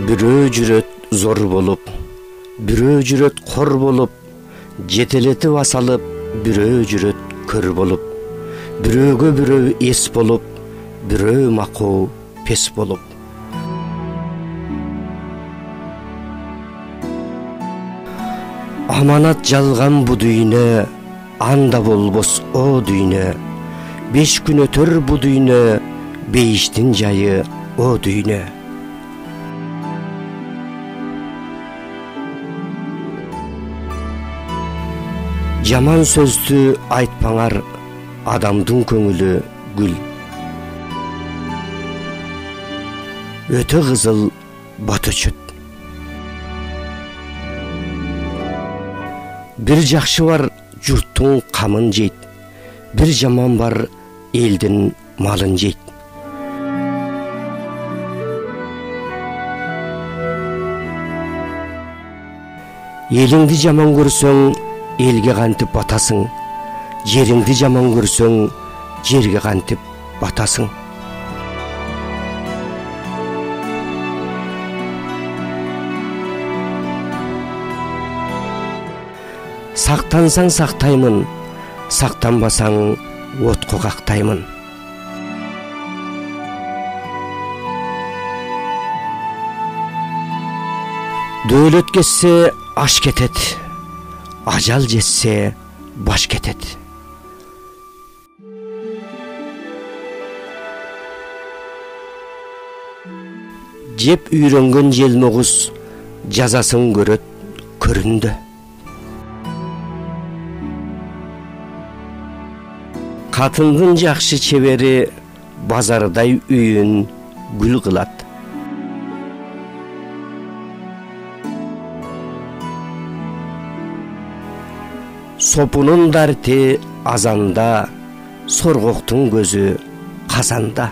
Бирөө жүрөт зор болуп, бирөө жүрөт кор болуп, жетелетип асалып, бирөө жүрөт көр болуп, бирөөгө бирөө эс болуп, бирөө макоо пес болуп. Аманат жалган бу дүйнө, анда болбос о дүйнө. 5 күн өтөр бу дүйнө, бейиштин жайы о дүйнө. Жаман сөздү айтпаңар, адамдын көңүлү гүл. Өтө кызыл баты чөт. Бир жакшы бар, журттун камын жейт. Бир жаман бар, элдин малын жейт. Элиңди жаман көрсөң, элге кантип батасың. Жериңди жаман көрсөң, жерге кантип батасың. Сактансаң сактаймын, сактанбасаң отко кактаймын. Дөөлөт кетсе аш кетет, ажал жетсе баш кетет. Жеп үйрөнгөн желмогуз жазасын көрөт көрүндө. Катындын жакшы чебери базардай үйүн гүл кылат. Сопунун дарти азанда, соргоктун көзү казанда.